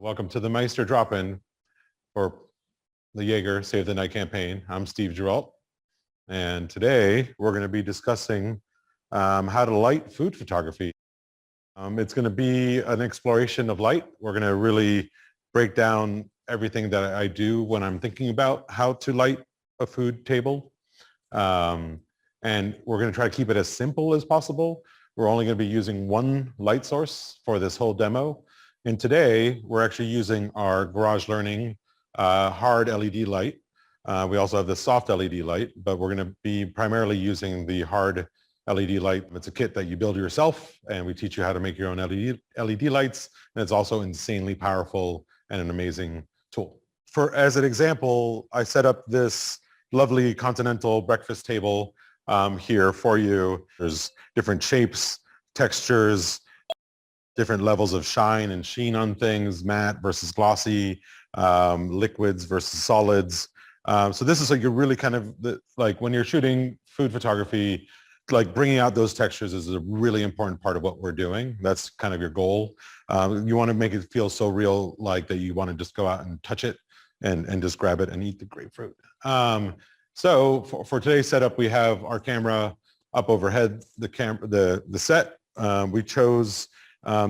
Welcome to the Meister Drop-In for the Jaeger Save the Night campaign. I'm Steve Giralt, and today we're going to be discussing how to light food photography. It's going to be an exploration of light. We're going to really break down everything that I do when I'm thinking about how to light a food table. And we're going to try to keep it as simple as possible. We're only going to be using one light source for this whole demo. And today, we're actually using our Garage Learning hard LED light. We also have the soft LED light, but we're going to be primarily using the hard LED light. It's a kit that you build yourself, and we teach you how to make your own LED lights. And it's also insanely powerful and an amazing tool. As an example, I set up this lovely continental breakfast table here for you. There's different shapes, textures, different levels of shine and sheen on things, matte versus glossy, liquids versus solids. So this is like you're really kind of like when you're shooting food photography, like bringing out those textures is a really important part of what we're doing. That's kind of your goal. You want to make it feel so real, like that you want to just go out and touch it and just grab it and eat the grapefruit. So for today's setup, we have our camera up overhead, the set. We chose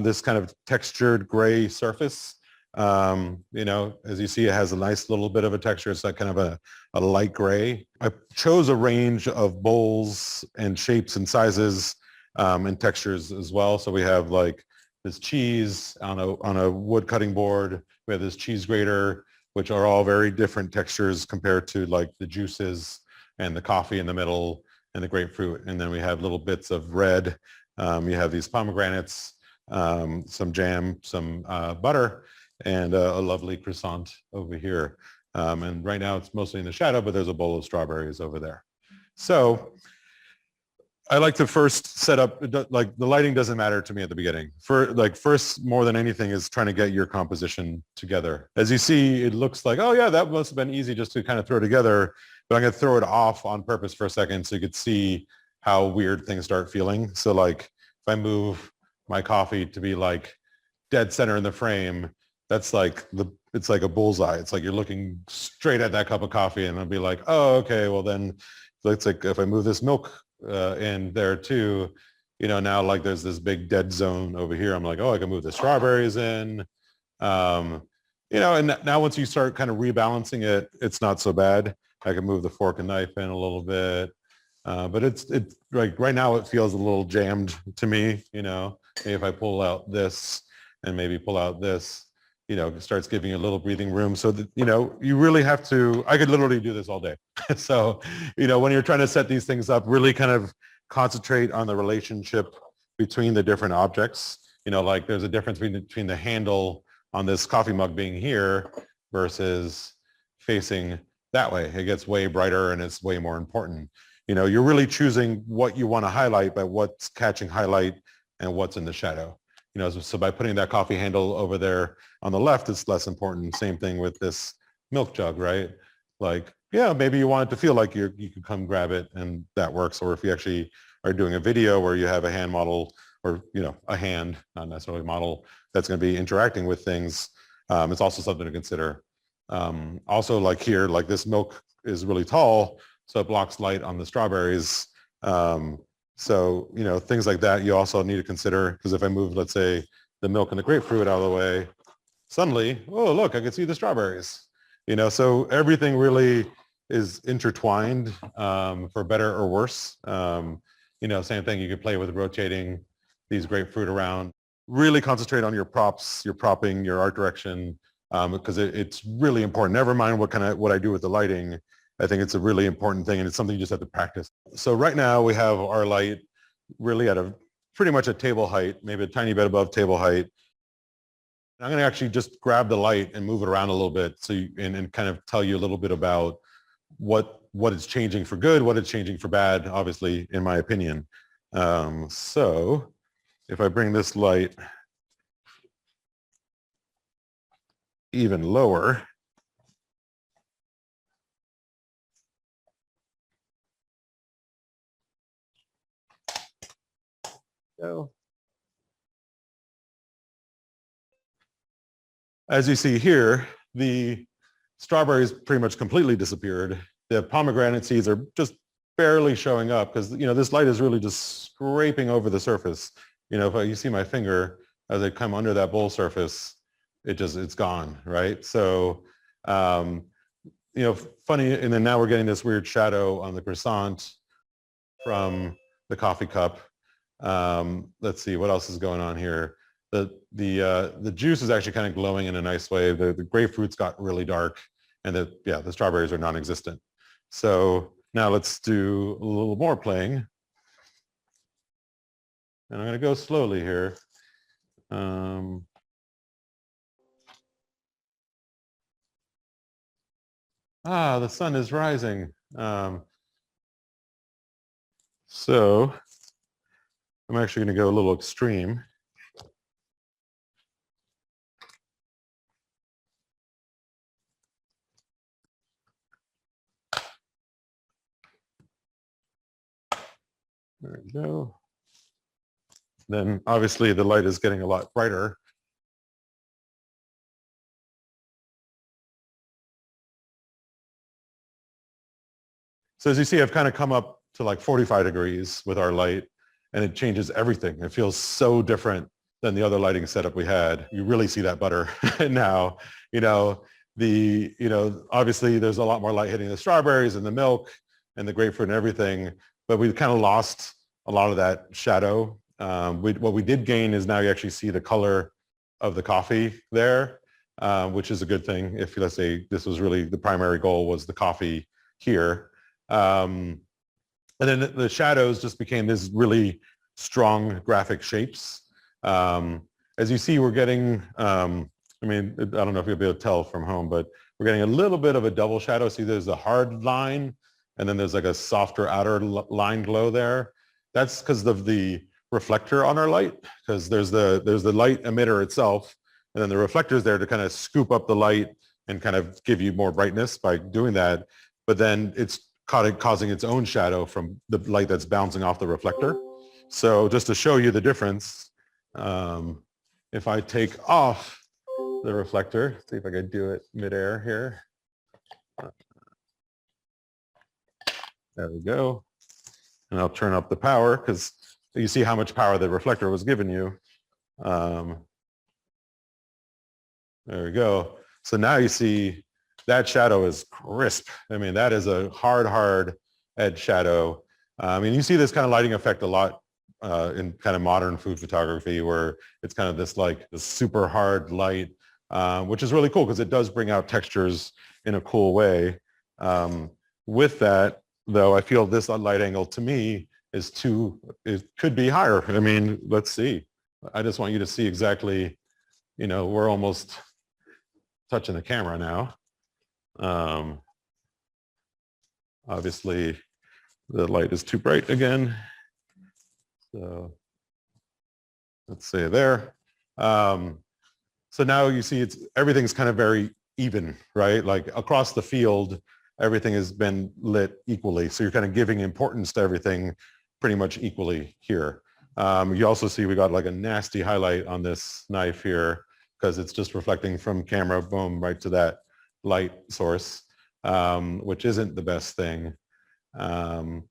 this kind of textured gray surface. You know, as you see, it has a nice little bit of a texture. It's like kind of a light gray. I chose a range of bowls and shapes and sizes and textures as well. So we have like this cheese on a wood cutting board. We have this cheese grater, which are all very different textures compared to like the juices and the coffee in the middle and the grapefruit. And then we have little bits of red. You have these pomegranates, some jam, some butter, and a lovely croissant over here. And right now it's mostly in the shadow, but there's a bowl of strawberries over there. So I like to first set up, like the lighting doesn't matter to me at the beginning. First, more than anything is trying to get your composition together. As you see, it looks like, oh yeah, that must have been easy just to kind of throw together, but I'm going to throw it off on purpose for a second so you could see how weird things start feeling. So like if I move my coffee to be like dead center in the frame, that's like it's like a bullseye. It's like you're looking straight at that cup of coffee and I'll be like, oh, okay, well then it's like if I move this milk in there too, you know, now like there's this big dead zone over here. I'm like, oh, I can move the strawberries in. You know, and now once you start kind of rebalancing it, it's not so bad. I can move the fork and knife in a little bit. But it's like right now it feels a little jammed to me, you know. Maybe if I pull out this and maybe pull out this, you know, it starts giving you a little breathing room so that, you know, you really have to, I could literally do this all day. So, you know, when you're trying to set these things up, really kind of concentrate on the relationship between the different objects. You know, like there's a difference between the handle on this coffee mug being here versus facing that way. It gets way brighter and it's way more important. You know, you're really choosing what you want to highlight by what's catching highlight and what's in the shadow. You know, so by putting that coffee handle over there on the left, it's less important. Same thing with this milk jug, right? Like, yeah, maybe you want it to feel like you could come grab it and that works. Or if you actually are doing a video where you have a hand model or, you know, a hand, not necessarily a model, that's going to be interacting with things, it's also something to consider. Also, like here, like this milk is really tall, so it blocks light on the strawberries. So, you know, things like that you also need to consider, because if I move, let's say, the milk and the grapefruit out of the way, suddenly, oh, look, I can see the strawberries. You know, so everything really is intertwined for better or worse. You know, same thing, you could play with rotating these grapefruit around. Really concentrate on your props, your propping, your art direction, because it's really important. Never mind what I do with the lighting. I think it's a really important thing, and it's something you just have to practice. So right now we have our light really at pretty much at table height, maybe a tiny bit above table height. I'm going to actually just grab the light and move it around a little bit and kind of tell you a little bit about what is changing for good, what is changing for bad, obviously, in my opinion. So if I bring this light even lower, go. as you see here, the strawberries pretty much completely disappeared. The pomegranate seeds are just barely showing up because, this light is really just scraping over the surface. If you see my finger as I come under that bowl surface, it's gone, right? So, funny, and then now we're getting this weird shadow on the croissant from the coffee cup. Let's see, what else is going on here? The juice is actually kind of glowing in a nice way. The grapefruits got really dark, and the strawberries are non-existent. So now let's do a little more playing. And I'm going to go slowly here. The sun is rising. So I'm actually going to go a little extreme. There we go. Then obviously the light is getting a lot brighter. So as you see, I've kind of come up to like 45 degrees with our light, and it changes everything. It feels so different than the other lighting setup we had. You really see that butter now. Obviously there's a lot more light hitting the strawberries and the milk and the grapefruit and everything, but we've kind of lost a lot of that shadow. What we did gain is now you actually see the color of the coffee there, which is a good thing. If, let's say, this was really the primary goal was the coffee here. And then the shadows just became this really strong graphic shapes. As you see, we're getting, I don't know if you'll be able to tell from home, but we're getting a little bit of a double shadow. See, there's a hard line, and then there's like a softer outer line glow there. That's because of the reflector on our light, because there's the light emitter itself, and then the reflector's there to kind of scoop up the light and kind of give you more brightness by doing that. But then it's causing its own shadow from the light that's bouncing off the reflector. So just to show you the difference, if I take off the reflector, see if I could do it midair here. There we go. And I'll turn up the power because you see how much power the reflector was giving you. There we go. So now you see that shadow is crisp. That is a hard edge shadow. You see this kind of lighting effect a lot in kind of modern food photography, where it's kind of this super hard light, which is really cool because it does bring out textures in a cool way. With that, though, I feel this light angle to me it could be higher. Let's see. I just want you to see exactly, we're almost touching the camera now. Obviously the light is too bright again. So let's say there. So now you see everything's kind of very even, right? Like across the field, everything has been lit equally. So you're kind of giving importance to everything pretty much equally here. You also see we got like a nasty highlight on this knife here because it's just reflecting from camera, boom, right to that light source, which isn't the best thing. So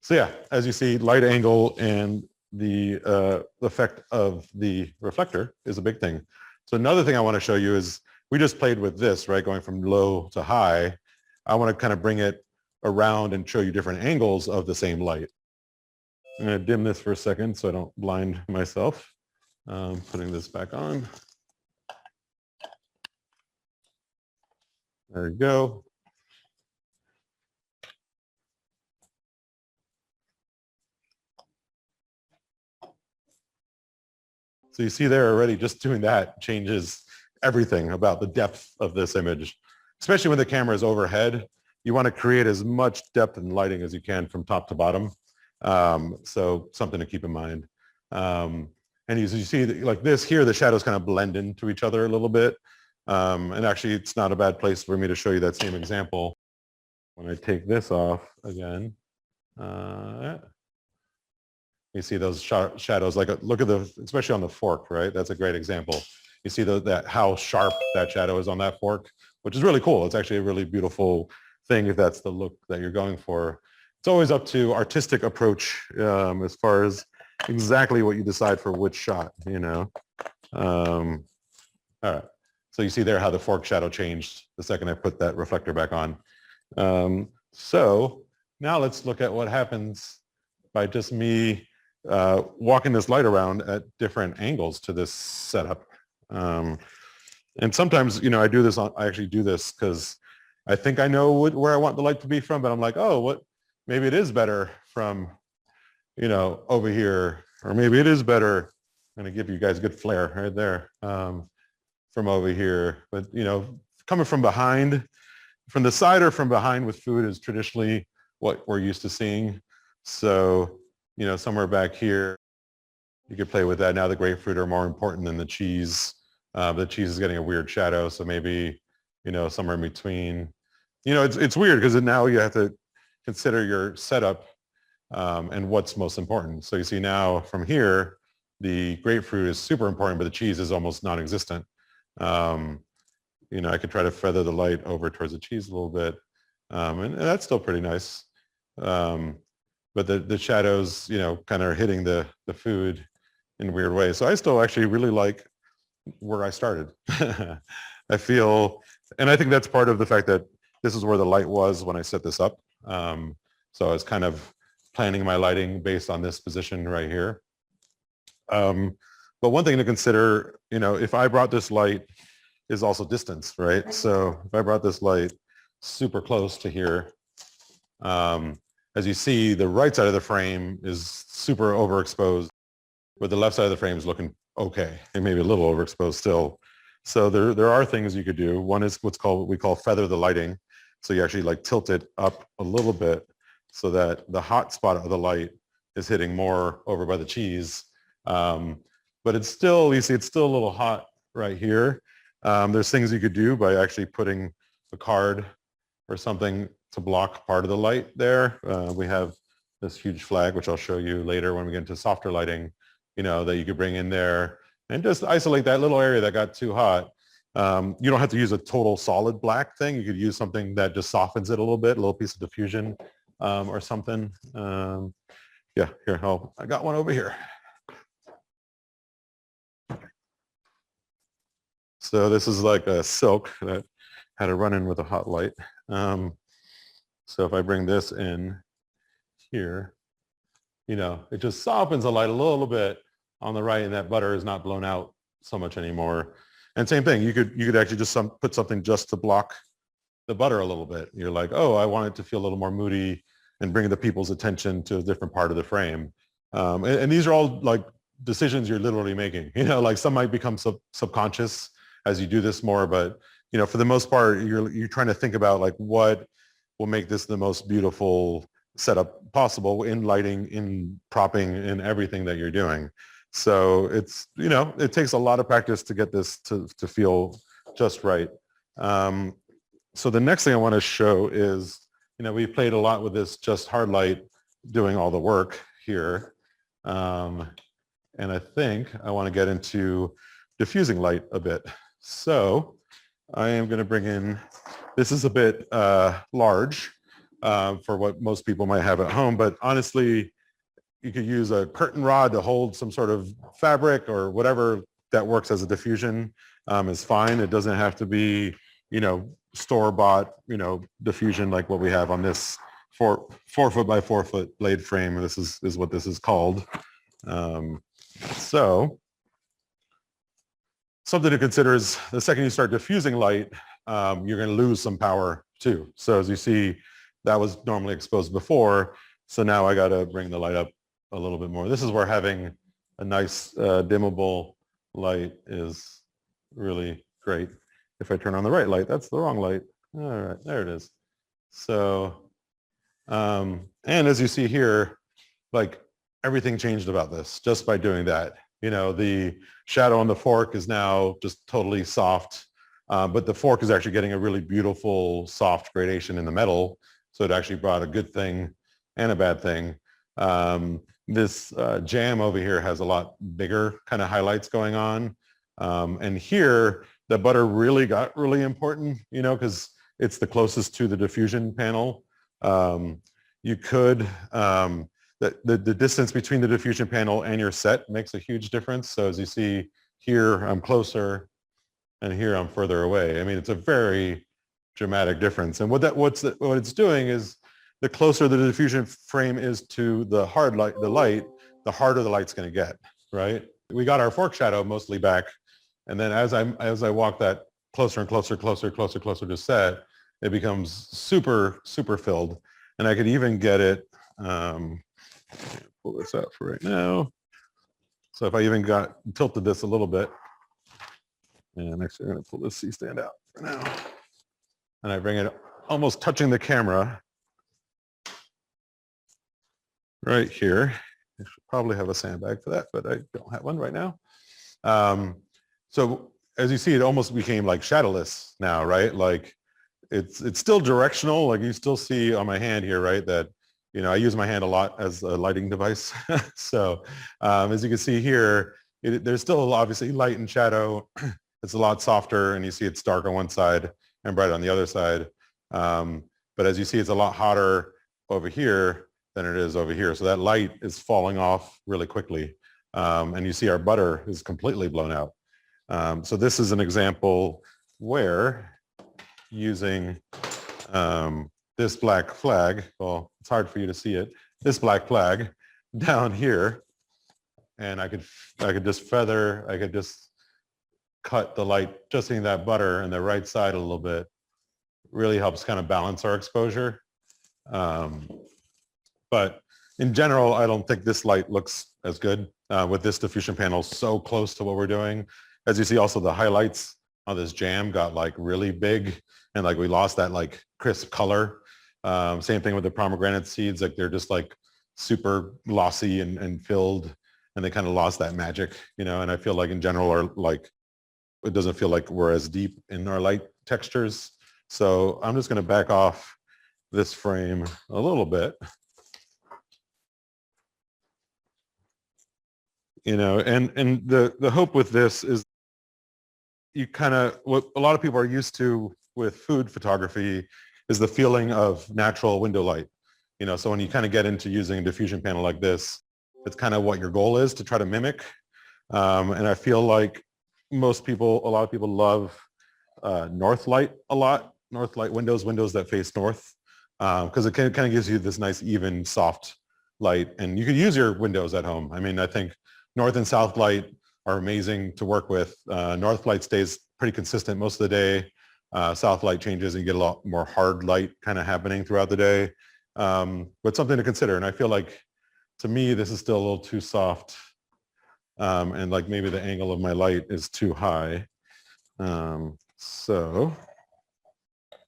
yeah, as you see, light angle and the effect of the reflector is a big thing. So another thing I want to show you is we just played with this, right? Going from low to high. I want to kind of bring it around and show you different angles of the same light. I'm going to dim this for a second so I don't blind myself. Putting this back on. There we go. So you see there already, just doing that changes everything about the depth of this image, especially when the camera is overhead. You want to create as much depth and lighting as you can from top to bottom. So something to keep in mind. And as you see, like this here, the shadows kind of blend into each other a little bit. And actually, it's not a bad place for me to show you that same example. When I take this off again, you see those shadows, like look at especially on the fork, right? That's a great example. You see that how sharp that shadow is on that fork, which is really cool. It's actually a really beautiful thing if that's the look that you're going for. It's always up to artistic approach as far as exactly what you decide for which shot, you know. All right. So you see there how the fork shadow changed the second I put that reflector back on. So now let's look at what happens by just me walking this light around at different angles to this setup. And sometimes, you know, I actually do this because I think I know where I want the light to be from, but I'm like, oh, maybe it is better from, you know, over here, or maybe it is better. I'm going to give you guys good flare right there from over here. But, you know, coming from behind, from the side or from behind with food is traditionally what we're used to seeing. So, you know, somewhere back here, you could play with that. Now the grapefruit are more important than the cheese. The cheese is getting a weird shadow. So maybe, you know, somewhere in between. You know, it's weird because now you have to consider your setup and what's most important. So you see now from here, the grapefruit is super important, but the cheese is almost non-existent. You know, I could try to feather the light over towards the cheese a little bit. And that's still pretty nice. But the shadows, you know, kind of are hitting the food in weird ways. So I still actually really like where I started. I feel, and I think that's part of the fact that this is where the light was when I set this up. So I was kind of planning my lighting based on this position right here. But one thing to consider, you know, if I brought this light is also distance, right? So if I brought this light super close to here, as you see, the right side of the frame is super overexposed, but the left side of the frame is looking okay, and maybe a little overexposed still. So there are things you could do. One is what we call feather the lighting. So you actually like tilt it up a little bit so that the hot spot of the light is hitting more over by the cheese. But it's still, you see, it's still a little hot right here. There's things you could do by actually putting a card or something to block part of the light there. We have this huge flag, which I'll show you later when we get into softer lighting, you know, that you could bring in there and just isolate that little area that got too hot. You don't have to use a total solid black thing. You could use something that just softens it a little bit, a little piece of diffusion or something. Yeah, here, I got one over here. So this is like a silk that had a run-in with a hot light. So if I bring this in here, you know, it just softens the light a little bit on the right, and that butter is not blown out so much anymore. And same thing, you could actually just put something just to block the butter a little bit. You're like, oh, I want it to feel a little more moody and bring the people's attention to a different part of the frame. And these are all like decisions you're literally making. You know, like some might become subconscious as you do this more, but you know, for the most part, you're trying to think about like what will make this the most beautiful setup possible in lighting, in propping, in everything that you're doing. So it's, you know, it takes a lot of practice to get this to feel just right. So the next thing I want to show is, you know, we played a lot with this just hard light doing all the work here. And I think I want to get into diffusing light a bit. So I am going to bring in, this is a bit large for what most people might have at home, but honestly, you could use a curtain rod to hold some sort of fabric or whatever that works as a diffusion is fine. It doesn't have to be, you know, store-bought, you know, diffusion like what we have on this 4 foot by 4 foot blade frame. This is what this is called. So something to consider is the second you start diffusing light, you're going to lose some power too. So as you see, that was normally exposed before. So now I got to bring the light up a little bit more. This is where having a nice dimmable light is really great. If I turn on the right light, that's the wrong light. All right, there it is. So, and as you see here, like everything changed about this just by doing that. You know, the shadow on the fork is now just totally soft, but the fork is actually getting a really beautiful soft gradation in the metal. So it actually brought a good thing and a bad thing. This jam over here has a lot bigger kind of highlights going on. And here, the butter really got really important, because it's the closest to the diffusion panel. You could, the distance between the diffusion panel and your set makes a huge difference. So as you see here, I'm closer, and here I'm further away. I mean, it's a very dramatic difference. And what it's doing is, the closer the diffusion frame is to the hard light, the harder the light's going to get, right? We got our fork shadow mostly back, and then as I walk that closer and closer to set, it becomes super filled, and I could even get it. Pull this out for right now. So if I even tilted this a little bit, and actually I'm going to pull this C-stand out for now, and I bring it almost touching the camera right here. I should probably have a sandbag for that, but I don't have one right now. So as you see, it almost became like shadowless now, right? Like it's still directional. Like you still see on my hand here, right, that, I use my hand a lot as a lighting device. So as you can see here, there's still obviously light and shadow. It's a lot softer, and you see it's dark on one side and bright on the other side. But as you see, it's a lot hotter over here than it is over here. So that light is falling off really quickly. And you see our butter is completely blown out. So this is an example where using this black flag, well, it's hard for you to see it, this black flag down here, and I could just cut the light, just seeing that butter in the right side a little bit really helps kind of balance our exposure. But in general, I don't think this light looks as good with this diffusion panel so close to what we're doing. As you see, also the highlights on this jam got like really big, and like we lost that like crisp color. Same thing with the pomegranate seeds, like they're just like super glossy and filled, and they kind of lost that magic, and I feel like in general are like, it doesn't feel like we're as deep in our light textures. So I'm just going to back off this frame a little bit. And the hope with this is you kind of, what a lot of people are used to with food photography is the feeling of natural window light. So when you kind of get into using a diffusion panel like this, it's kind of what your goal is to try to mimic. And I feel like a lot of people love north light a lot, north light windows that face north, because it kind of gives you this nice, even, soft light. And you could use your windows at home. I mean, I think north and south light are amazing to work with. North light stays pretty consistent most of the day. South light changes and you get a lot more hard light kind of happening throughout the day. But something to consider. And I feel like, to me, this is still a little too soft. And like maybe the angle of my light is too high. So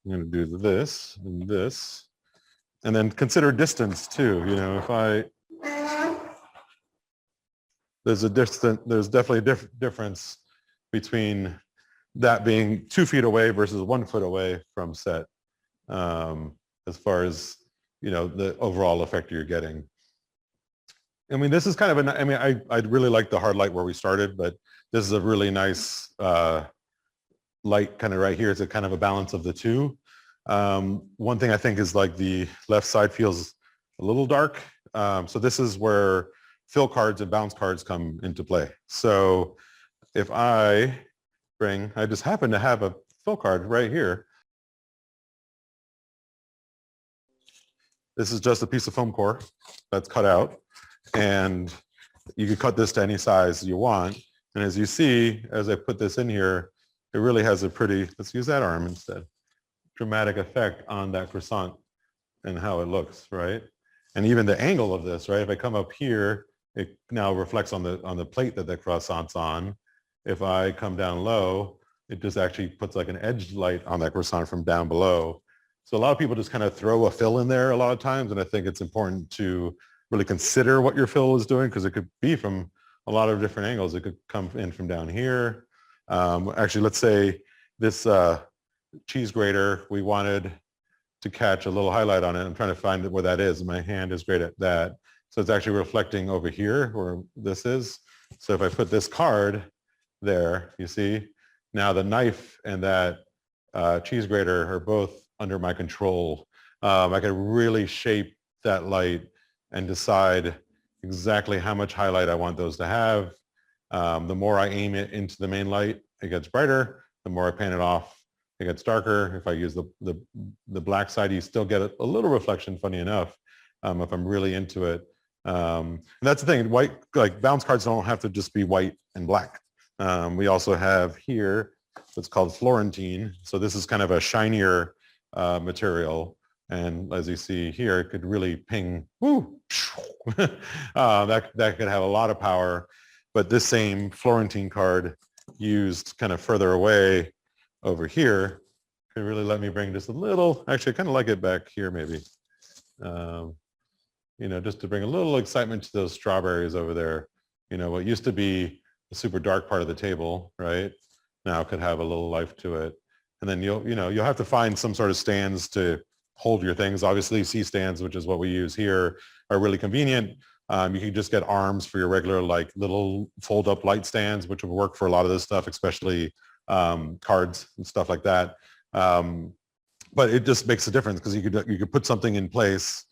I'm going to do this and this. And then consider distance too. There's definitely a difference between that being 2 feet away versus 1 foot away from set, as far as, the overall effect you're getting. I mean, this is kind of I really like the hard light where we started, but this is a really nice light kind of right here. It's a kind of a balance of the two. One thing I think is like the left side feels a little dark. So this is where fill cards and bounce cards come into play. So if I just happen to have a fill card right here. This is just a piece of foam core that's cut out, and you can cut this to any size you want. And as you see, as I put this in here, it really has a pretty, let's use that arm instead, dramatic effect on that croissant and how it looks, right? And even the angle of this, right? If I come up here, it now reflects on the plate that the croissant's on. If I come down low, it just actually puts like an edged light on that croissant from down below. So a lot of people just kind of throw a fill in there a lot of times, and I think it's important to really consider what your fill is doing, because it could be from a lot of different angles. It could come in from down here. Actually, let's say this cheese grater, we wanted to catch a little highlight on it. I'm trying to find where that is. My hand is great at that. So it's actually reflecting over here where this is. So if I put this card there, you see? Now the knife and that cheese grater are both under my control. I can really shape that light and decide exactly how much highlight I want those to have. The more I aim it into the main light, it gets brighter. The more I pan it off, it gets darker. If I use the black side, you still get a little reflection, funny enough, if I'm really into it. And that's the thing, white, like bounce cards don't have to just be white and black. We also have here what's called Florentine. So this is kind of a shinier material. And as you see here, it could really ping, woo, that could have a lot of power. But this same Florentine card used kind of further away over here could really let me bring just a little, actually I kind of like it back here maybe. You know, just to bring a little excitement to those strawberries over there. You know, what used to be the super dark part of the table, right? Now could have a little life to it. And then you'll have to find some sort of stands to hold your things. Obviously C-stands, which is what we use here, are really convenient. You can just get arms for your regular like little fold up light stands, which will work for a lot of this stuff, especially cards and stuff like that. But it just makes a difference because you could put something in place,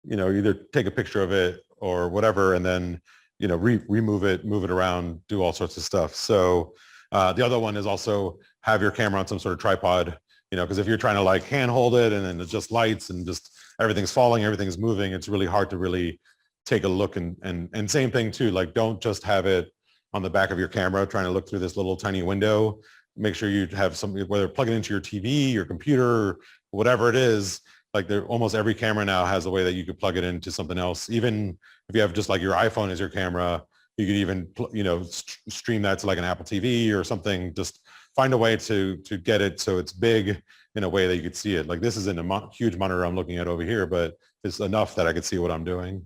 you know, either take a picture of it or whatever, and then, you know, remove it, move it around, do all sorts of stuff. So the other one is also have your camera on some sort of tripod, you know, because if you're trying to like hand hold it and then it's just lights and just everything's falling, everything's moving, it's really hard to really take a look. And same thing too, like don't just have it on the back of your camera trying to look through this little tiny window. Make sure you have something, whether plug it into your TV, your computer, whatever it is. Like almost every camera now has a way that you could plug it into something else. Even if you have just like your iPhone as your camera, you could even, you know, stream that to like an Apple TV or something. Just find a way to get it so it's big in a way that you could see it. Like this isn't a huge monitor I'm looking at over here, but it's enough that I could see what I'm doing.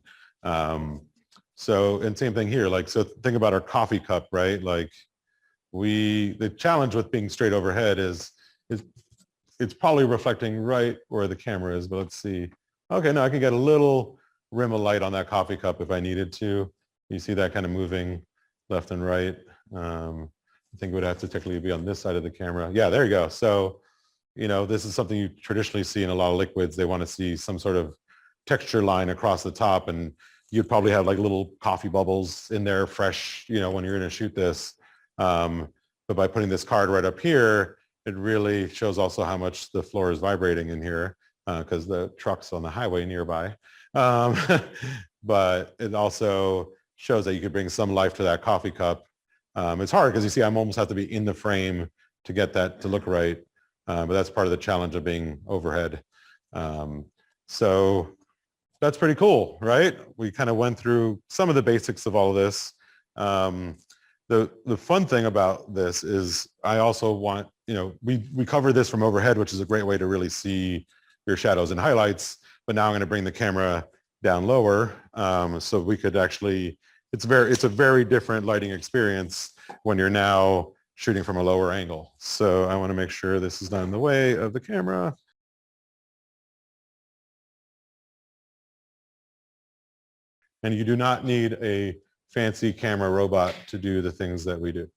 So, and same thing here. Like, so think about our coffee cup, right? Like the challenge with being straight overhead is it's probably reflecting right where the camera is, but let's see. Okay, now I can get a little rim of light on that coffee cup if I needed to. You see that kind of moving left and right. I think it would have to technically be on this side of the camera. Yeah, there you go. So, you know, this is something you traditionally see in a lot of liquids. They want to see some sort of texture line across the top, and you'd probably have like little coffee bubbles in there fresh, you know, when you're going to shoot this. But by putting this card right up here, it really shows also how much the floor is vibrating in here because the truck's on the highway nearby. But it also shows that you could bring some life to that coffee cup. It's hard because you see, I'm almost have to be in the frame to get that to look right. But that's part of the challenge of being overhead. So that's pretty cool, right? We kind of went through some of the basics of all of this. The fun thing about this is I also want, you know, we cover this from overhead, which is a great way to really see your shadows and highlights. But now I'm going to bring the camera down lower so we could actually, it's a very different lighting experience when you're now shooting from a lower angle. So I want to make sure this is not in the way of the camera. And you do not need a fancy camera robot to do the things that we do.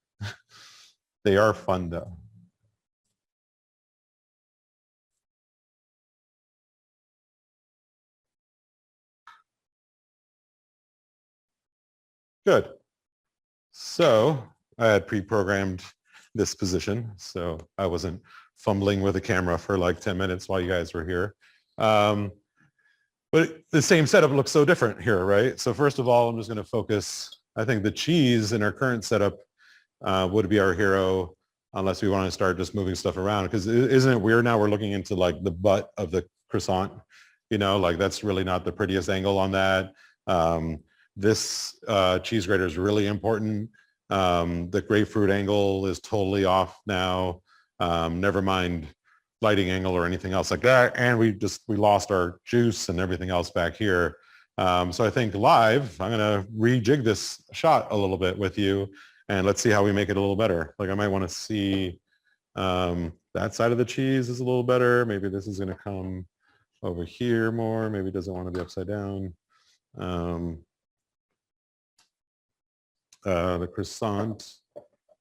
They are fun though. Good. So I had pre-programmed this position, so I wasn't fumbling with the camera for like 10 minutes while you guys were here. But the same setup looks so different here, right? So first of all, I'm just going to focus. I think the cheese in our current setup would be our hero unless we want to start just moving stuff around. Because isn't it weird now we're looking into like the butt of the croissant? You know, like that's really not the prettiest angle on that. This cheese grater is really important. The grapefruit angle is totally off now. Never mind lighting angle or anything else like that. And we lost our juice and everything else back here. So I think live, I'm going to rejig this shot a little bit with you and let's see how we make it a little better. Like I might want to see that side of the cheese is a little better. Maybe this is going to come over here more. Maybe it doesn't want to be upside down. The croissant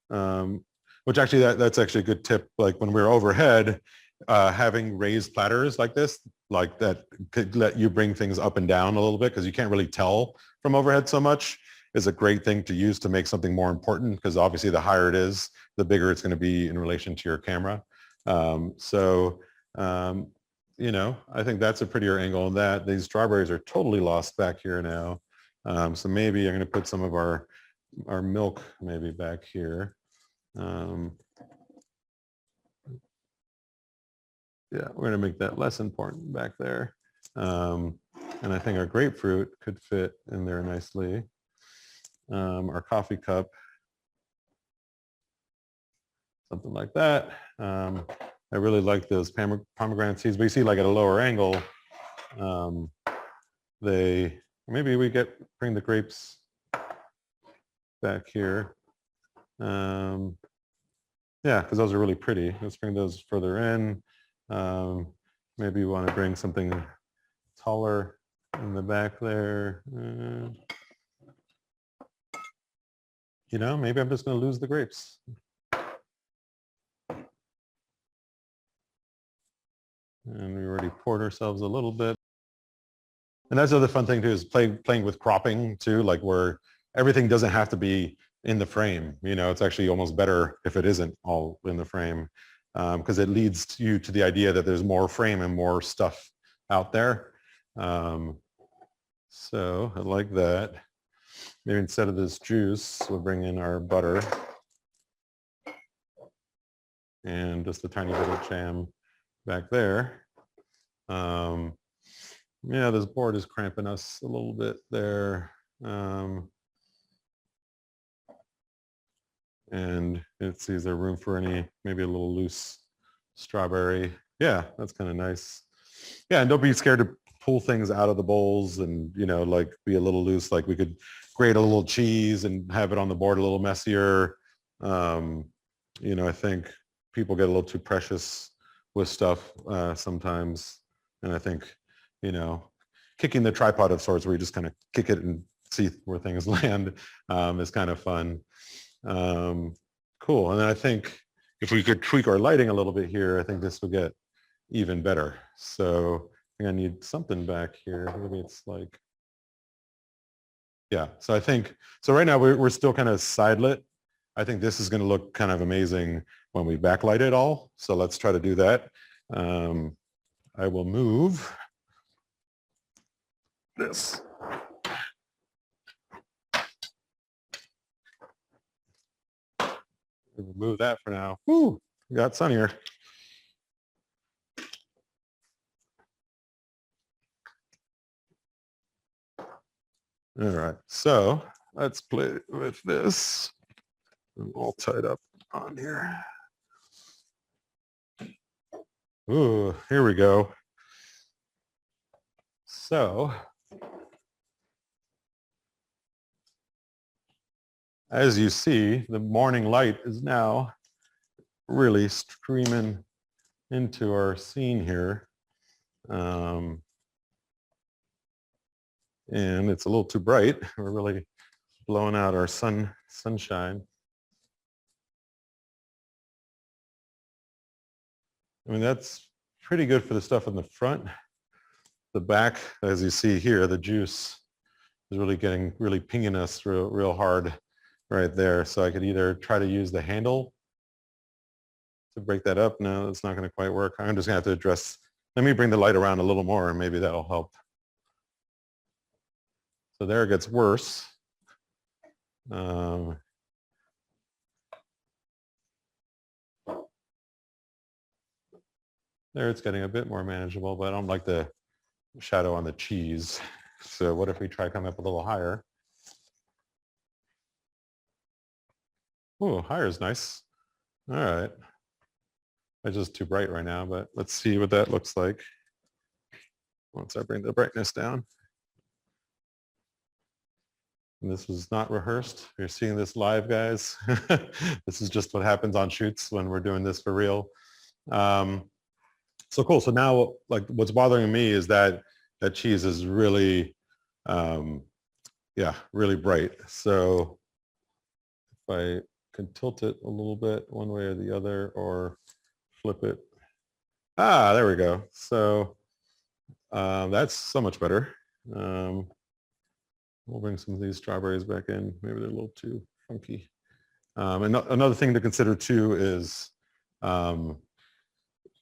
which actually that's actually a good tip. Like when we're overhead, having raised platters like this, like that could let you bring things up and down a little bit because you can't really tell from overhead so much, is a great thing to use to make something more important, because obviously the higher it is, the bigger it's going to be in relation to your camera. So, you know, I think that's a prettier angle. And that these strawberries are totally lost back here now. So maybe I'm going to put some of our milk maybe back here. Yeah, we're going to make that less important back there. And I think our grapefruit could fit in there nicely. Our coffee cup, something like that. I really like those pomegranate seeds, but you see like at a lower angle, maybe we bring the grapes back here. Yeah, because those are really pretty. Let's bring those further in. Maybe you want to bring something taller in the back there. You know, maybe I'm just going to lose the grapes. And we already poured ourselves a little bit. And that's the other fun thing too, is playing with cropping too, like where everything doesn't have to be in the frame. You know, it's actually almost better if it isn't all in the frame, because it leads you to the idea that there's more frame and more stuff out there. So I like that. Maybe instead of this juice, we'll bring in our butter and just a tiny bit of jam back there. Yeah, this board is cramping us a little bit there. And let's see, is there room for maybe a little loose strawberry? Yeah, that's kind of nice. Yeah, and don't be scared to pull things out of the bowls and, you know, like be a little loose. Like we could grate a little cheese and have it on the board a little messier. You know, I think people get a little too precious with stuff sometimes. And I think, you know, kicking the tripod of sorts where you just kind of kick it and see where things land is kind of fun. Cool. And then I think if we could tweak our lighting a little bit here, I think this will get even better. So I think I need something back here. Maybe it's like, yeah. So I think, so right now we're still kind of side lit. I think this is going to look kind of amazing when we backlight it all. So let's try to do that. I will move this. Remove that for now. Woo, got sunnier. All right, so let's play with this. I'm all tied up on here. Ooh, here we go. So, as you see, the morning light is now really streaming into our scene here. And it's a little too bright. We're really blowing out our sunshine. I mean, that's pretty good for the stuff in the front. The back, as you see here, the juice is really pinging us real hard right there. So I could either try to use the handle to break that up. No, that's not going to quite work. I'm just going to have to let me bring the light around a little more and maybe that'll help. So there it gets worse. There it's getting a bit more manageable, but I don't like the shadow on the cheese. So what if we try coming up a little higher? Oh, higher is nice. All right. It's just too bright right now, but let's see what that looks like once I bring the brightness down. And this was not rehearsed. You're seeing this live, guys. This is just what happens on shoots when we're doing this for real. So cool. So now, like, what's bothering me is that cheese is really, yeah, really bright. So if I can tilt it a little bit one way or the other or flip it. Ah, there we go. So that's so much better. We'll bring some of these strawberries back in. Maybe they're a little too funky. And another thing to consider too is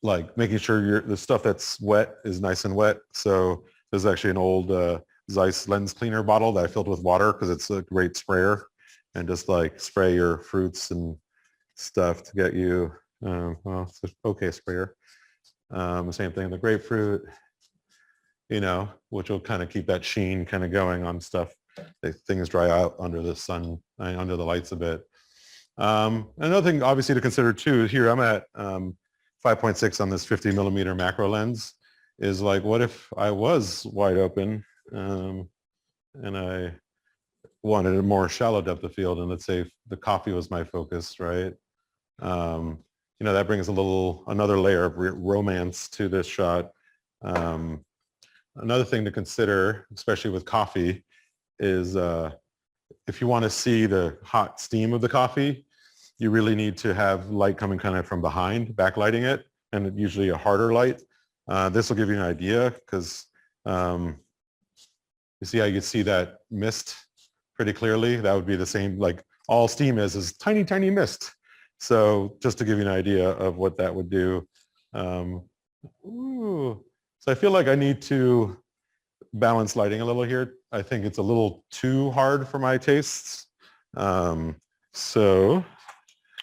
like making sure the stuff that's wet is nice and wet. So there's actually an old Zeiss lens cleaner bottle that I filled with water because it's a great sprayer, and just like spray your fruits and stuff to get you, well, it's an okay sprayer. Same thing, the grapefruit, you know, which will kind of keep that sheen kind of going on stuff. Things dry out under the sun, under the lights a bit. Another thing obviously to consider too, here I'm at 5.6 on this 50 millimeter macro lens, is like, what if I was wide open and I wanted a more shallow depth of field, and let's say the coffee was my focus, right? You know, that brings another layer of romance to this shot. Another thing to consider, especially with coffee, is if you want to see the hot steam of the coffee, you really need to have light coming kind of from behind, backlighting it, and usually a harder light. This will give you an idea because you see how you can see that mist pretty clearly. That would be the same, like all steam is tiny, tiny mist. So just to give you an idea of what that would do. So I feel like I need to balance lighting a little here. I think it's a little too hard for my tastes. So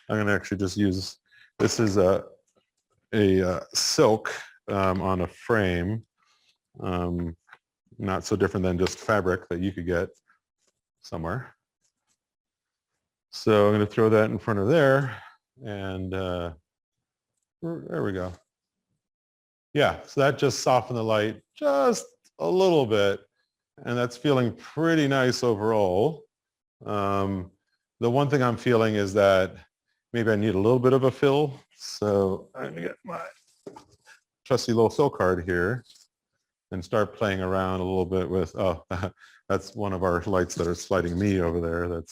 I'm going to actually just use, this is a silk on a frame, not so different than just fabric that you could get somewhere. So I'm going to throw that in front of there, and there we go. Yeah, so that just softened the light just a little bit, and that's feeling pretty nice overall. The one thing I'm feeling is that maybe I need a little bit of a fill. So I'm going to get my trusty little fill card here and start playing around a little bit with, oh, that's one of our lights that are sliding me over there.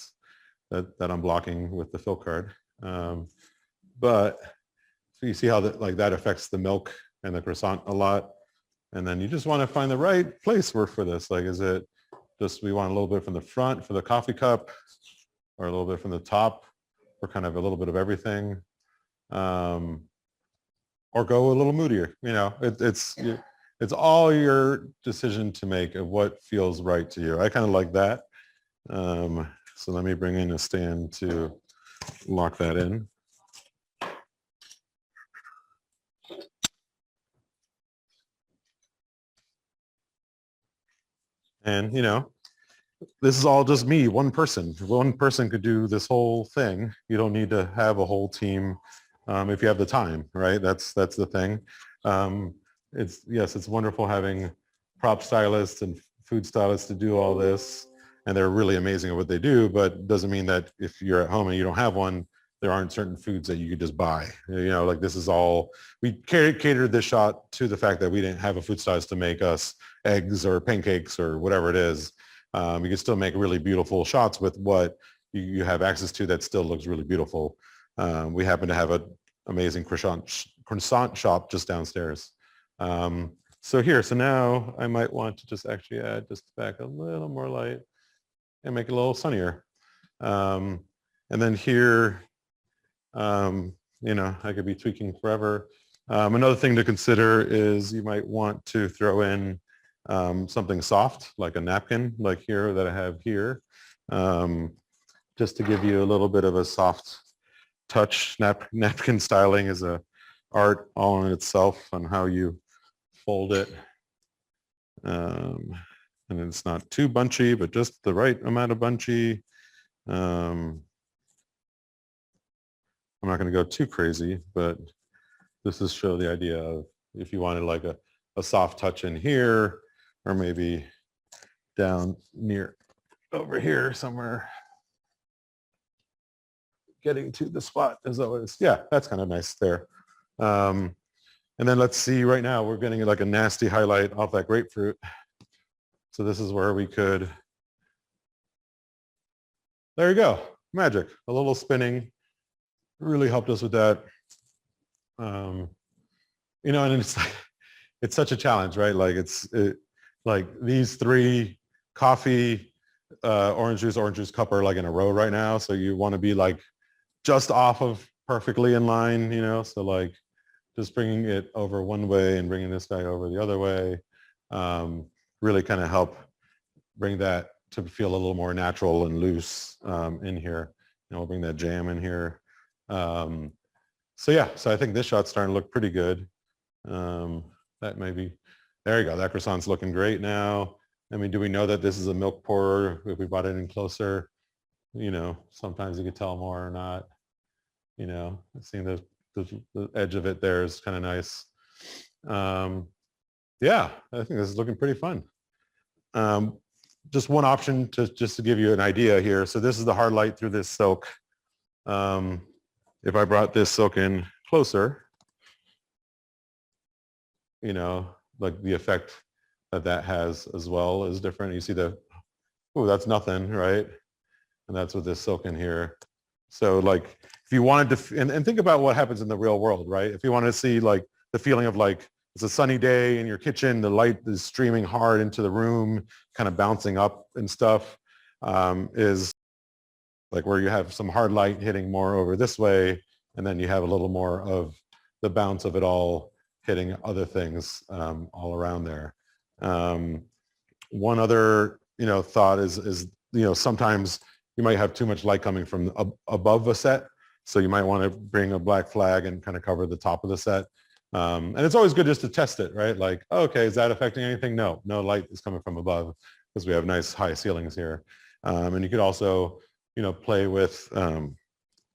That I'm blocking with the fill card. But so you see how that affects the milk and the croissant a lot. And then you just want to find the right place for this. Like, is it just, we want a little bit from the front for the coffee cup, or a little bit from the top, or kind of a little bit of everything, or go a little moodier. You know, it's all your decision to make of what feels right to you. I kind of like that. So let me bring in a stand to lock that in. And, you know, this is all just me, one person. One person could do this whole thing. You don't need to have a whole team if you have the time, right? That's the thing. It's wonderful having prop stylists and food stylists to do all this, and they're really amazing at what they do, but it doesn't mean that if you're at home and you don't have one, there aren't certain foods that you could just buy. You know, like this is all, we catered this shot to the fact that we didn't have a food stylist to make us eggs or pancakes or whatever it is. You can still make really beautiful shots with what you have access to that still looks really beautiful. We happen to have an amazing croissant shop just downstairs. So now I might want to just actually add just back a little more light and make it a little sunnier. And then here, you know, I could be tweaking forever. Another thing to consider is you might want to throw in something soft, like a napkin, like here that I have here, just to give you a little bit of a soft touch. Napkin styling is a art all in itself on how you fold it. And it's not too bunchy, but just the right amount of bunchy. I'm not going to go too crazy, but this is show the idea of if you wanted like a soft touch in here, or maybe down near over here somewhere. Getting to the spot as always. Yeah, that's kind of nice there. And then let's see, right now we're getting like a nasty highlight off that grapefruit. So this is where we could, there you go. magic. A little spinning really helped us with that. And it's like, it's such a challenge, right? Like like these three coffee, orange juice cup are like in a row right now. So you want to be like just off of perfectly in line, so like just bringing it over one way and bringing this guy over the other way, really kind of help bring that to feel a little more natural and loose in here. We'll bring that jam in here. So I think this shot's starting to look pretty good. That maybe, there you go. That croissant's looking great now. I mean, do we know that this is a milk pourer if we brought it in closer? Sometimes you could tell more or not. Seeing the edge of it there is kind of nice. I think this is looking pretty fun. Just one option just to give you an idea here. So this is the hard light through this silk. If I brought this silk in closer, like the effect that has as well is different. You see that's nothing, right? And that's with this silk in here. So like if you wanted to, and think about what happens in the real world, right? If you want to see like the feeling of like it's a sunny day in your kitchen, the light is streaming hard into the room, kind of bouncing up and stuff, is like where you have some hard light hitting more over this way, and then you have a little more of the bounce of it all hitting other things all around there. One other, thought is sometimes you might have too much light coming from above a set. So you might want to bring a black flag and kind of cover the top of the set. And it's always good just to test it, right? Like, okay, is that affecting anything? No light is coming from above because we have nice high ceilings here. And you could also, play with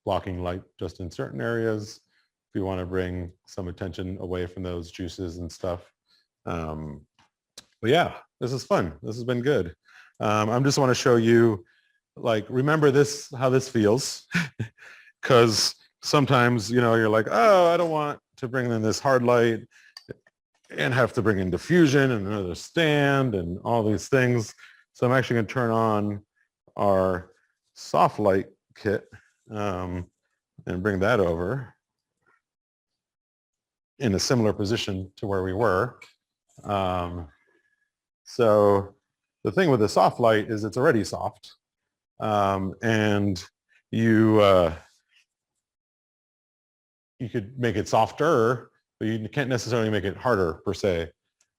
blocking light just in certain areas if you want to bring some attention away from those juices and stuff. But yeah, this is fun. This has been good. I just want to show you, like, remember this, how this feels, because sometimes, you're like, oh, I don't want to bring in this hard light and have to bring in diffusion and another stand and all these things. So I'm actually going to turn on our soft light kit and bring that over in a similar position to where we were. So the thing with the soft light is it's already soft, and you could make it softer, but you can't necessarily make it harder per se.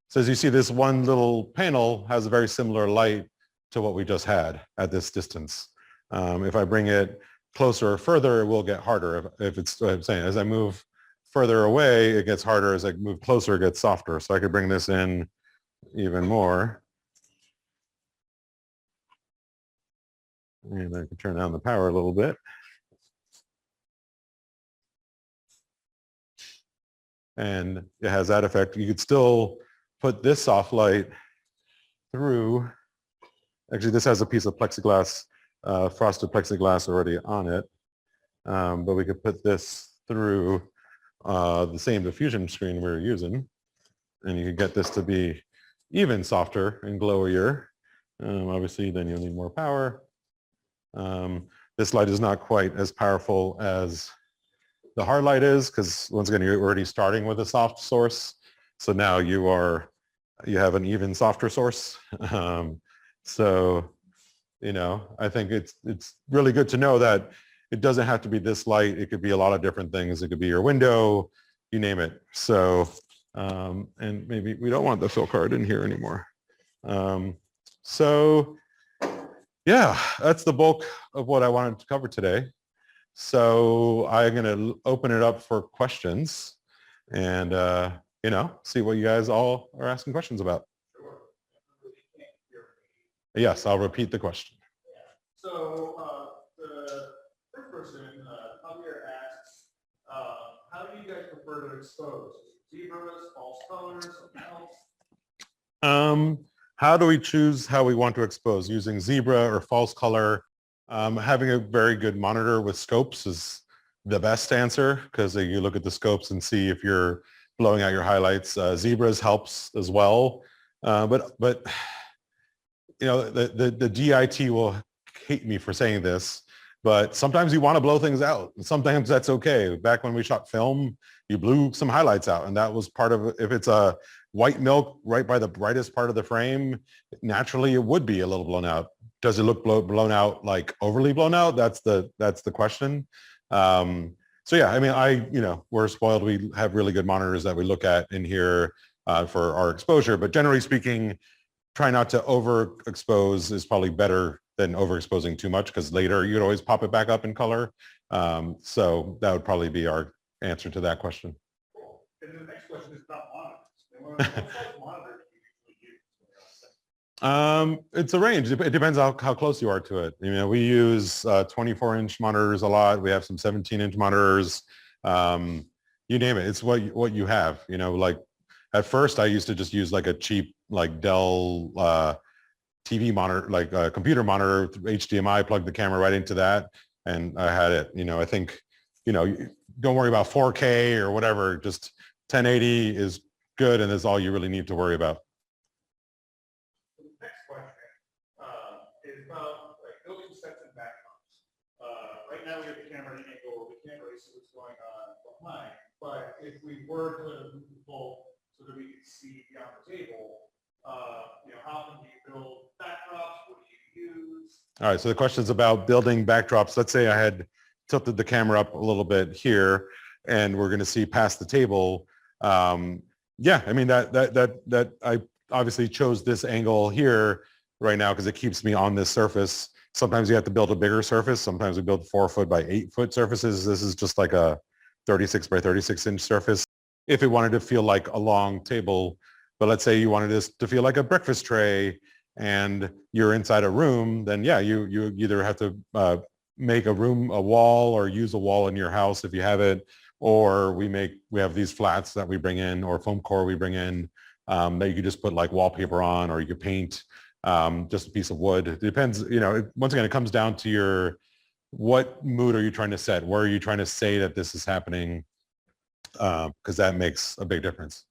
So as you see, this one little panel has a very similar light to what we just had at this distance. If I bring it closer or further, it will get harder. If it's what I'm saying, as I move further away, it gets harder. As I move closer, it gets softer. So I could bring this in even more. And I can turn down the power a little bit. And it has that effect. You could still put this soft light through. Actually, this has a piece of plexiglass, frosted plexiglass already on it. But we could put this through the same diffusion screen we were using. And you could get this to be even softer and glowier. Obviously, then you'll need more power. This light is not quite as powerful as the hard light is, because once again, you're already starting with a soft source. So now you have an even softer source. So, I think it's really good to know that it doesn't have to be this light. It could be a lot of different things. It could be your window, you name it. So, and maybe we don't want the fill card in here anymore. So yeah, that's the bulk of what I wanted to cover today. So I'm going to open it up for questions and, see what you guys all are asking questions about. Yes, I'll repeat the question. So the first person, Javier asks, how do you guys prefer to expose? Zebras, false colors, something else? How do we choose how we want to expose? Using zebra or false color? Having a very good monitor with scopes is the best answer, because you look at the scopes and see if you're blowing out your highlights. Zebras helps as well, but the DIT will hate me for saying this, but sometimes you want to blow things out. Sometimes that's okay. Back when we shot film, you blew some highlights out, and that was part of it. If it's a white milk right by the brightest part of the frame, naturally it would be a little blown out. Does it look blown out, like overly blown out? That's the question. So yeah, I mean, we're spoiled. We have really good monitors that we look at in here for our exposure, but generally speaking, try not to overexpose is probably better than overexposing too much, because later you'd always pop it back up in color. So that would probably be our answer to that question. Cool. And then the next question is about monitors. What size monitor do you usually use? It's a range. It depends how close you are to it. We use 24-inch monitors a lot. We have some 17-inch monitors. You name it. It's what you have. Like at first, I used to just use like a cheap like Dell TV monitor, like a computer monitor, HDMI, plug the camera right into that, and I had it. I think, don't worry about 4K or whatever. Just 1080 is good, and that's all you really need to worry about. The next question is about like building sets and backgrounds. Right now we have the camera at an angle, we can't really see what's going on behind, but if we were to move the bolt so that we could see beyond the table, how can you build backdrops? What do you use? All right, so the question is about building backdrops. Let's say I had tilted the camera up a little bit here, and we're going to see past the table. Yeah, I mean that I obviously chose this angle here right now because it keeps me on this surface. Sometimes you have to build a bigger surface. Sometimes we build 4-foot by 8-foot surfaces. This is just like a 36 by 36 inch surface. If it wanted to feel like a long table, but let's say you wanted this to feel like a breakfast tray and you're inside a room, then yeah, you either have to make a wall, or use a wall in your house if you have it, or we have these flats that we bring in, or foam core we bring in, that you could just put like wallpaper on, or you could paint just a piece of wood. It depends, once again, it comes down to what mood are you trying to set? Where are you trying to say that this is happening? Because that makes a big difference.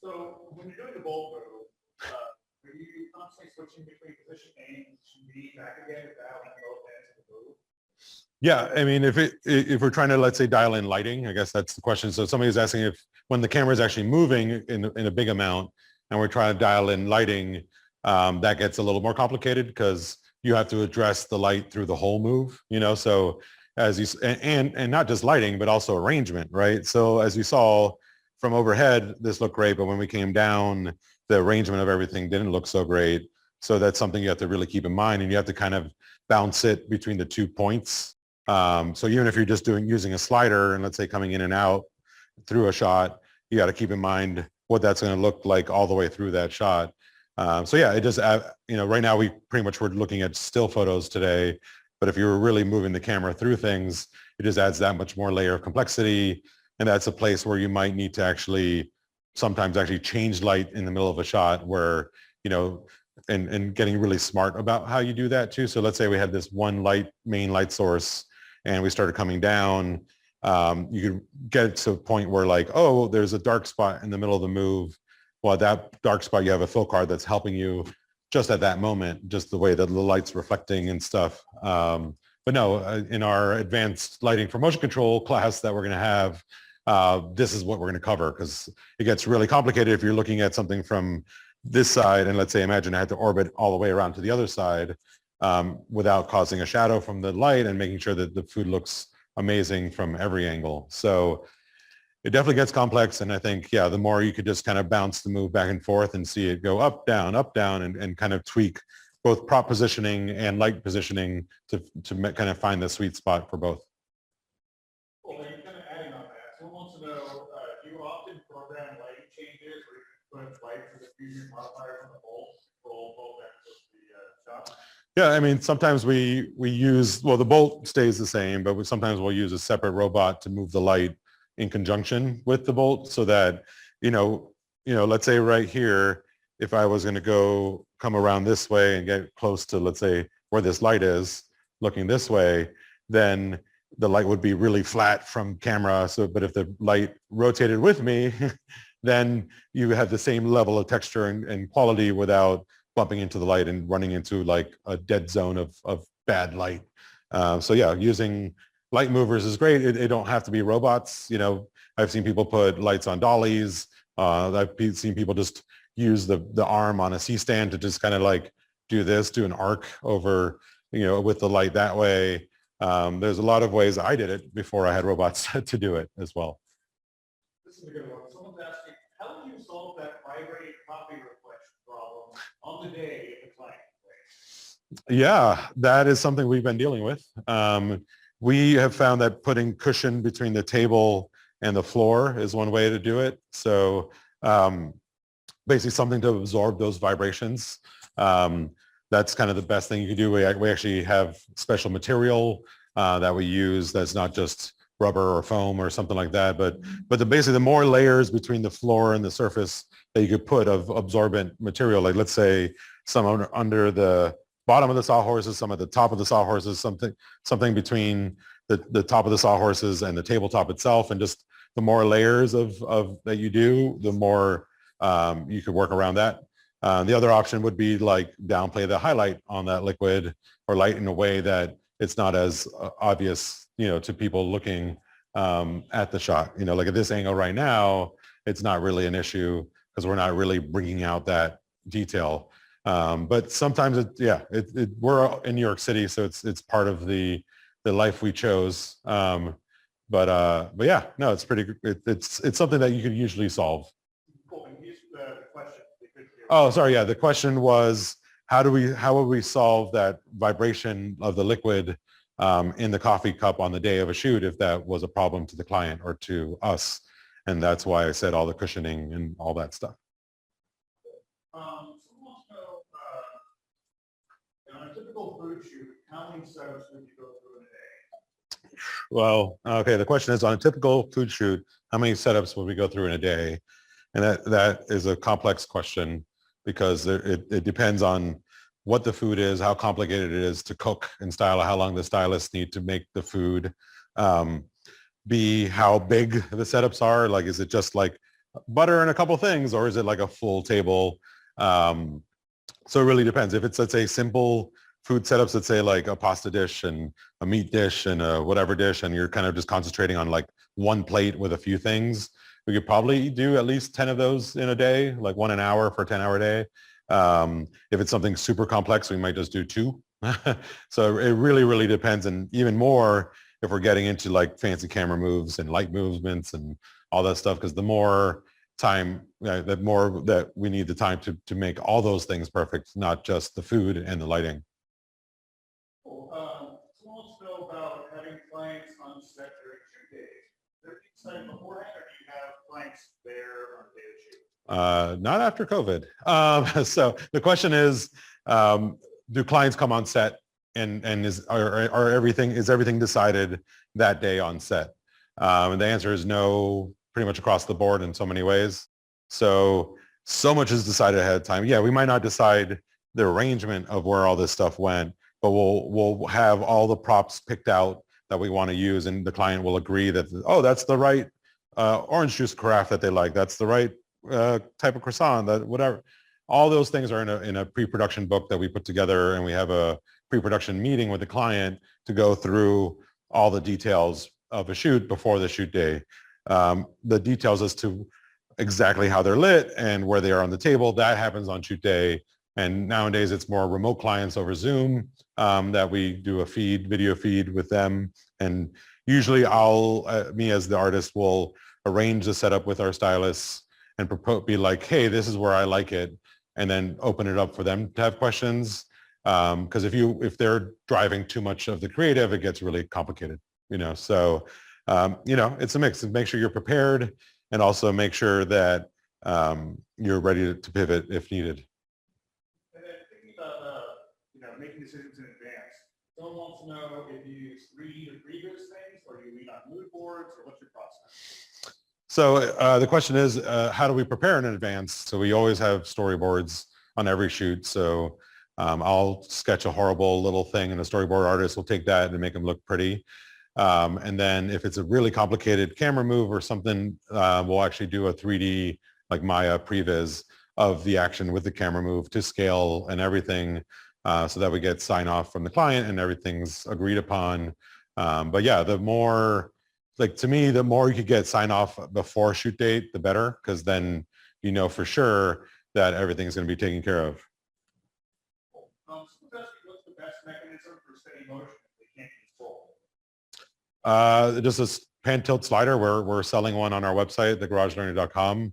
So when you're doing the bolt move, are you constantly switching between position A and position B back again to dial in both ends of the move? Yeah, I mean, if we're trying to, let's say, dial in lighting, I guess that's the question. So somebody was asking if when the camera is actually moving in a big amount and we're trying to dial in lighting, that gets a little more complicated because you have to address the light through the whole move, so as you, and not just lighting, but also arrangement, right? So as you saw from overhead, this looked great, but when we came down, the arrangement of everything didn't look so great. So that's something you have to really keep in mind, and you have to kind of bounce it between the 2 points. So even if you're just using a slider and let's say coming in and out through a shot, you got to keep in mind what that's going to look like all the way through that shot. So yeah, it just, right now we pretty much were looking at still photos today, but if you were really moving the camera through things, it just adds that much more layer of complexity. And that's a place where you might need to sometimes change light in the middle of a shot where, and getting really smart about how you do that too. So let's say we had this one main light source and we started coming down, you could get to a point where like, oh, there's a dark spot in the middle of the move. Well, that dark spot, you have a fill card that's helping you just at that moment, just the way that the light's reflecting and stuff. But no, in our advanced lighting for motion control class that we're going to have, this is what we're going to cover, because it gets really complicated if you're looking at something from this side. And let's say, imagine I had to orbit all the way around to the other side without causing a shadow from the light and making sure that the food looks amazing from every angle. So it definitely gets complex. And I think, yeah, the more you could just kind of bounce the move back and forth and see it go up, down, and kind of tweak both prop positioning and light positioning to kind of find the sweet spot for both. Well, then kind of adding on that, someone wants to know, do you often program lighting changes where you put light for the diffusion modifier on the bolt, roll bolt back to the shot? Yeah, I mean, sometimes we use, well, the bolt stays the same, but sometimes we'll use a separate robot to move the light in conjunction with the bolt so that, let's say right here, if I was going to come around this way and get close to, let's say, where this light is looking this way, then the light would be really flat from camera. So, but if the light rotated with me, then you have the same level of texture and quality without bumping into the light and running into like a dead zone of bad light. So yeah, using light movers is great. It don't have to be robots. You know, I've seen people put lights on dollies. I've seen people just use the arm on a C-stand to just kind of like do an arc over, you know, with the light that way. There's a lot of ways I did it before I had robots to do it as well. This is a good one. Someone's asking, how would you solve that vibrating copy reflection problem on the day if the client complains? Yeah, that is something we've been dealing with. We have found that putting cushion between the table and the floor is one way to do it. So basically something to absorb those vibrations. That's kind of the best thing you can do. We actually have special material that we use that's not just rubber or foam or something like that. But basically the more layers between the floor and the surface that you could put of absorbent material, like let's say some under the bottom of the sawhorses, some at the top of the sawhorses, something between the top of the sawhorses and the tabletop itself. And just the more layers of that you do, the more you could work around that. The other option would be like downplay the highlight on that liquid or light in a way that it's not as obvious, you know, to people looking at the shot. You know, like at this angle right now, it's not really an issue because we're not really bringing out that detail. But sometimes we're in New York City, so it's part of the life we chose. But yeah, no, it's it's something that you could usually solve. Cool. And here's the question. Oh, sorry. Yeah, the question was how would we solve that vibration of the liquid in the coffee cup on the day of a shoot if that was a problem to the client or to us, and that's why I said all the cushioning and all that stuff. Someone wants to know, on a typical food shoot, how many setups would you go through in a day? Well, okay, the question is on a typical food shoot, how many setups would we go through in a day? And that is a complex question because it depends on what the food is, how complicated it is to cook and style, how long the stylists need to make the food, how big the setups are. Like, is it just like butter and a couple things, or is it like a full table? So it really depends. If it's, let's say, simple food setups, let's say like a pasta dish and a meat dish and a whatever dish, and you're kind of just concentrating on like one plate with a few things, we could probably do at least 10 of those in a day, like 1 an hour for a 10-hour day. If it's something super complex, we might just do 2. So it really, really depends. And even more if we're getting into like fancy camera moves and light movements and all that stuff, because the more time, the more that we need the time to make all those things perfect, not just the food and the lighting. Cool. Someone wants to know about having clients on set during shoot days. They're excited beforehand, or do you have clients there on the day of shoot? Not after COVID. So the question is, do clients come on set and is everything decided that day on set? And the answer is no, pretty much across the board in so many ways. So much is decided ahead of time. Yeah, we might not decide the arrangement of where all this stuff went, but we'll have all the props picked out that we want to use, and the client will agree that, oh, that's the right orange juice carafe that they like. That's the right type of croissant, that whatever. All those things are in a pre-production book that we put together, and we have a pre-production meeting with the client to go through all the details of a shoot before the shoot day. The details as to exactly how they're lit and where they are on the table, that happens on shoot day. And nowadays it's more remote clients over Zoom that we do a video feed with them. And usually me as the artist will arrange the setup with our stylists and be like, hey, this is where I like it. And then open it up for them to have questions. Because if they're driving too much of the creative, it gets really complicated, you know? So, it's a mix. Make sure you're prepared and also make sure that you're ready to pivot if needed. And then thinking about, making decisions in advance. Someone wants to know if you use 3D to previous things, or you lean on mood boards, or what's your process? So the question is, how do we prepare in advance? So we always have storyboards on every shoot. So I'll sketch a horrible little thing, and a storyboard artist will take that and make them look pretty. And then if it's a really complicated camera move or something, we'll actually do a 3D, like Maya previs of the action with the camera move to scale and everything so that we get sign off from the client and everything's agreed upon. But yeah, the more, like to me, the more you could get sign off before shoot date, the better, because then you know for sure that everything's going to be taken care of. What's the best mechanism for steady motion if they can't control? Just a pan tilt slider. We're selling one on our website, thegarageliner.com.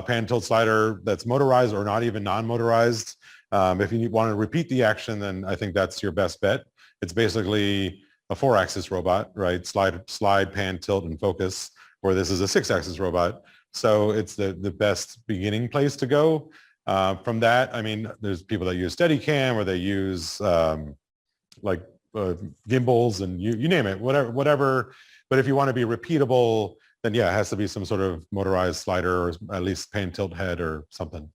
Pan tilt slider that's motorized or not even non-motorized. If you want to repeat the action, then I think that's your best bet. It's basically a 4-axis robot, right? Slide, pan, tilt, and focus, where this is a 6-axis robot. So it's the best beginning place to go. From that, I mean, there's people that use Steadicam or they use gimbals and you name it, whatever. But if you want to be repeatable, then yeah, it has to be some sort of motorized slider or at least pan tilt head or something.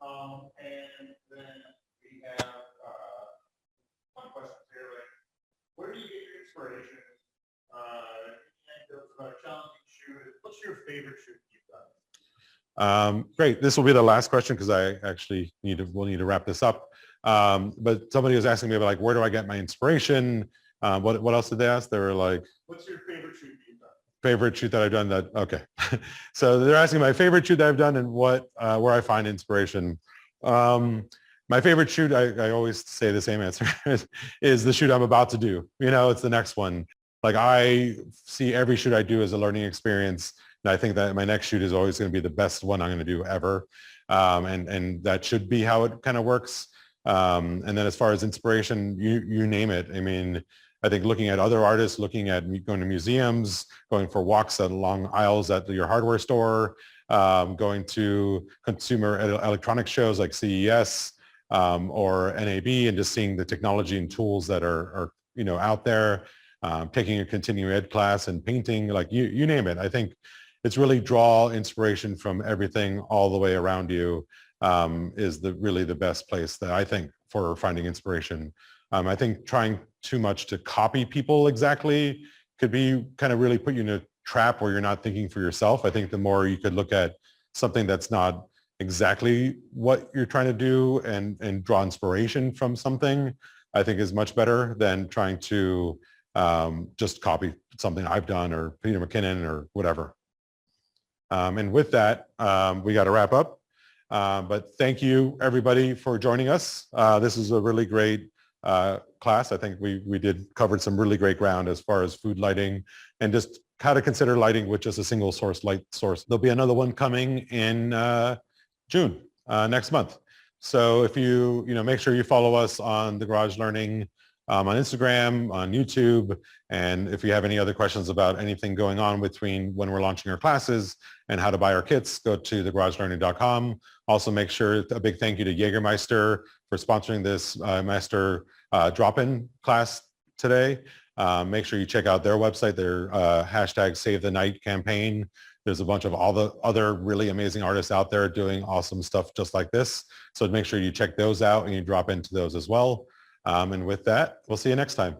And then we have one question here, like, where do you get your inspiration? And challenging shoot. What's your favorite shoot you've done? Great. This will be the last question because I actually we'll need to wrap this up. But somebody was asking me about like, where do I get my inspiration? What else did they ask? They were like, what's your favorite shoot you've done? Favorite shoot that I've done that, okay. So they're asking my favorite shoot that I've done and where I find inspiration. My favorite shoot, I always say the same answer, is the shoot I'm about to do. You know, it's the next one. Like I see every shoot I do as a learning experience. And I think that my next shoot is always going to be the best one I'm going to do ever. And that should be how it kind of works. And then as far as inspiration, you name it. I mean, I think looking at other artists, looking at going to museums, going for walks along aisles at your hardware store, going to consumer electronics shows like CES or NAB, and just seeing the technology and tools that are out there, taking a continuing ed class and painting, like you name it. I think it's really draw inspiration from everything all the way around you is really the best place that I think for finding inspiration. I think trying too much to copy people exactly could be kind of really put you in a trap where you're not thinking for yourself. I think the more you could look at something that's not exactly what you're trying to do and draw inspiration from something, I think is much better than trying to just copy something I've done or Peter McKinnon or whatever. And with that, we got to wrap up. But thank you everybody for joining us. This is a really great class. I think we covered some really great ground as far as food lighting and just how to consider lighting with just a single source light source. There'll be another one coming in June next month. So if you make sure you follow us on The Garage Learning on Instagram, on YouTube, and if you have any other questions about anything going on between when we're launching our classes and how to buy our kits, go to thegarageliner.com. Also make sure, a big thank you to Jägermeister for sponsoring this master drop-in class today. Make sure you check out their website, their hashtag Save the Night campaign. There's a bunch of all the other really amazing artists out there doing awesome stuff just like this. So make sure you check those out and you drop into those as well. And with that, we'll see you next time.